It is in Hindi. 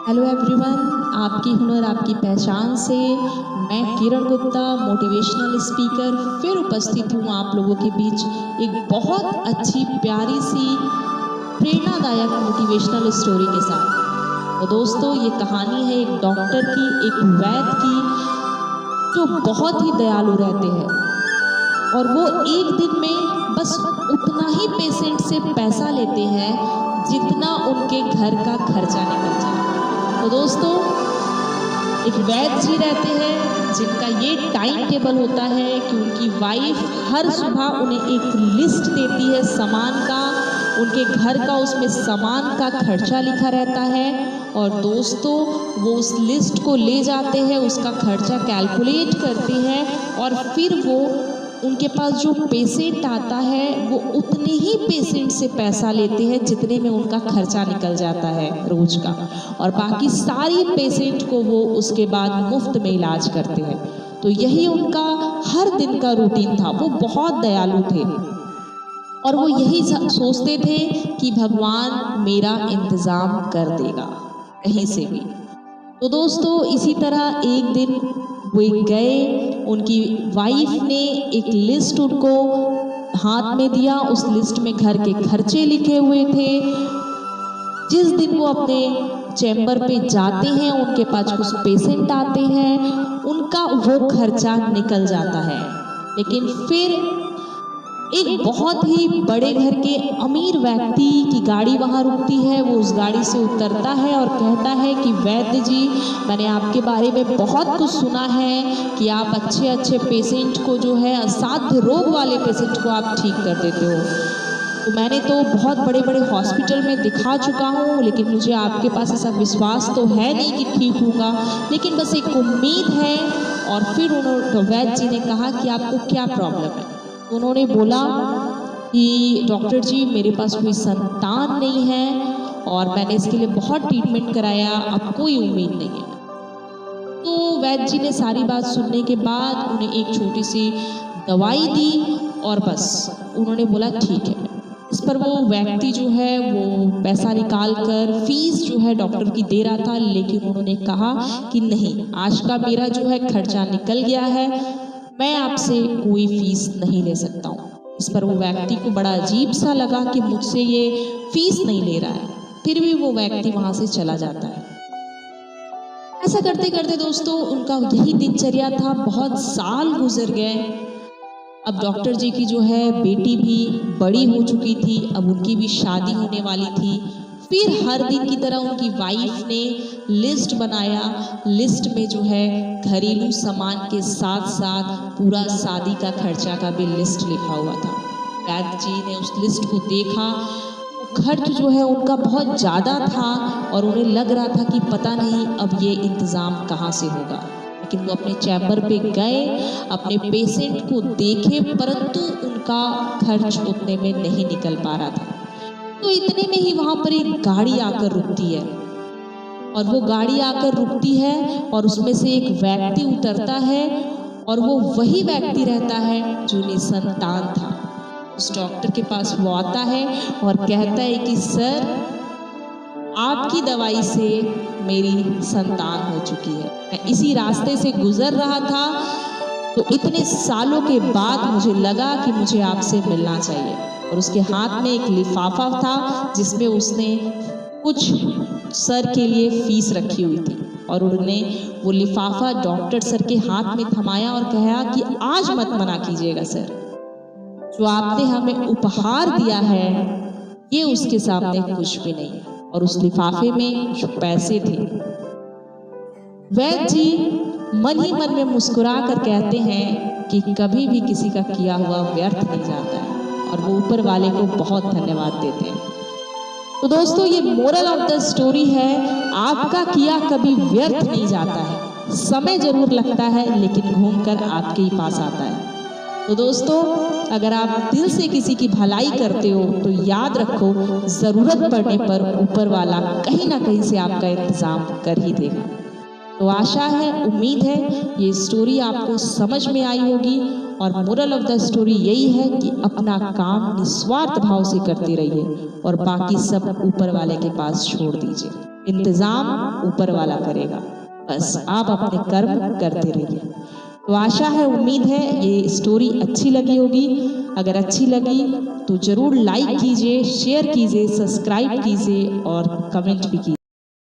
हेलो एवरीवन, आपकी हुनर आपकी पहचान से मैं किरण गुप्ता मोटिवेशनल स्पीकर फिर उपस्थित हूँ आप लोगों के बीच एक बहुत अच्छी प्यारी सी प्रेरणादायक मोटिवेशनल स्टोरी के साथ। तो दोस्तों, ये कहानी है एक डॉक्टर की, एक वैद्य की, जो बहुत ही दयालु रहते हैं और वो एक दिन में बस उतना ही पेशेंट से पैसा लेते हैं जितना उनके घर का खर्चा निकल जाए। तो दोस्तों, एक वैद्य जी रहते हैं जिनका ये टाइम टेबल होता है कि उनकी वाइफ हर सुबह उन्हें एक लिस्ट देती है सामान का, उनके घर का उसमें सामान का खर्चा लिखा रहता है और दोस्तों वो उस लिस्ट को ले जाते हैं, उसका खर्चा कैलकुलेट करते हैं और फिर वो उनके पास जो पेशेंट आता है वो उतने ही पेशेंट से पैसा लेते हैं जितने में उनका खर्चा निकल जाता है रोज का, और बाकी सारी पेशेंट को वो उसके बाद मुफ्त में इलाज करते हैं। तो यही उनका हर दिन का रूटीन था। वो बहुत दयालु थे और वो यही सोचते थे कि भगवान मेरा इंतज़ाम कर देगा कहीं से भी। तो दोस्तों, इसी तरह एक दिन वो गए, उनकी वाइफ ने एक लिस्ट उनको हाथ में दिया, उस लिस्ट में घर के खर्चे लिखे हुए थे। जिस दिन वो अपने चैम्बर पे जाते हैं, उनके पास कुछ पेशेंट आते हैं, उनका वो खर्चा निकल जाता है। लेकिन फिर एक बहुत ही बड़े घर के अमीर व्यक्ति की गाड़ी वहाँ रुकती है। वो उस गाड़ी से उतरता है और कहता है कि वैद्य जी, मैंने आपके बारे में बहुत कुछ सुना है कि आप अच्छे अच्छे पेशेंट को जो है असाध्य रोग वाले पेशेंट को आप ठीक कर देते हो। तो मैंने तो बहुत बड़े बड़े हॉस्पिटल में दिखा चुका हूँ, लेकिन मुझे आपके पास ऐसा विश्वास तो है नहीं कि ठीक होगा, लेकिन बस एक उम्मीद है। और फिर उन्होंने वैद्य जी ने कहा कि आपको क्या प्रॉब्लम है। उन्होंने बोला कि डॉक्टर जी, मेरे पास कोई संतान नहीं है और मैंने इसके लिए बहुत ट्रीटमेंट कराया, अब कोई उम्मीद नहीं है। तो वैद्य जी ने सारी बात सुनने के बाद उन्हें एक छोटी सी दवाई दी और बस उन्होंने बोला ठीक है। इस पर वो व्यक्ति जो है वो पैसा निकाल कर फीस जो है डॉक्टर की दे रहा था, लेकिन उन्होंने कहा कि नहीं, आज का मेरा जो है खर्चा निकल गया है, मैं आपसे कोई फीस नहीं ले सकता हूँ। इस पर वो व्यक्ति को बड़ा अजीब सा लगा कि मुझसे ये फीस नहीं ले रहा है, फिर भी वो व्यक्ति वहाँ से चला जाता है। ऐसा करते करते दोस्तों उनका यही दिनचर्या था। बहुत साल गुजर गए। अब डॉक्टर जी की जो है बेटी भी बड़ी हो चुकी थी, अब उनकी भी शादी होने वाली थी। फिर हर दिन की तरह उनकी वाइफ ने लिस्ट बनाया। लिस्ट में जो है घरेलू सामान के साथ साथ पूरा शादी का खर्चा का भी लिस्ट लिखा हुआ था। वैद्य जी ने उस लिस्ट को देखा, खर्च जो है उनका बहुत ज़्यादा था और उन्हें लग रहा था कि पता नहीं अब ये इंतज़ाम कहाँ से होगा। लेकिन वो अपने चैम्बर पे गए, अपने पेशेंट को देखे, परंतु उनका खर्च उतने में नहीं निकल पा रहा था। तो इतने में ही वहाँ पर एक गाड़ी आकर रुकती है और वो गाड़ी आकर रुकती है और उसमें से एक व्यक्ति उतरता है और वो वही व्यक्ति रहता है जो निसंतान था। उस डॉक्टर के पास वो आता है और कहता है कि सर, आपकी दवाई से मेरी संतान हो चुकी है। मैं इसी रास्ते से गुजर रहा था तो इतने सालों के बाद मुझे लगा कि मुझे आपसे मिलना चाहिए। और उसके हाथ में एक लिफाफा था जिसमें उसने कुछ सर के लिए फीस रखी हुई थी और उन्होंने वो लिफाफा डॉक्टर सर के हाथ में थमाया और कहा कि आज मत मना कीजिएगा सर, जो आपने हमें उपहार दिया है ये उसके सामने कुछ भी नहीं। और उस लिफाफे में जो पैसे थे, वैद्य जी मन ही मन में मुस्कुरा कर कहते हैं कि कभी भी किसी का किया हुआ व्यर्थ नहीं जाता है, और वो ऊपर वाले को बहुत धन्यवाद देते हैं। तो दोस्तों, ये मोरल ऑफ द स्टोरी है, आपका किया कभी व्यर्थ नहीं जाता है। समय जरूर लगता है लेकिन घूमकर आपके ही पास आता है। तो दोस्तों, अगर आप दिल से किसी की भलाई करते हो तो याद रखो, ज़रूरत पड़ने पर ऊपर वाला कहीं ना कहीं से आपका इंतज़ाम कर ही देगा। तो आशा है, उम्मीद है ये स्टोरी आपको समझ में आई होगी और मोरल ऑफ द स्टोरी यही है कि अपना काम निस्वार्थ भाव से करते रहिए और बाकी सब ऊपर वाले के पास छोड़ दीजिए। इंतज़ाम ऊपर वाला करेगा, बस आप अपने कर्म करते रहिए। तो आशा है, उम्मीद है ये स्टोरी अच्छी लगी होगी। अगर अच्छी लगी तो ज़रूर लाइक कीजिए, शेयर कीजिए, सब्सक्राइब कीजिए और कमेंट भी कीजिए।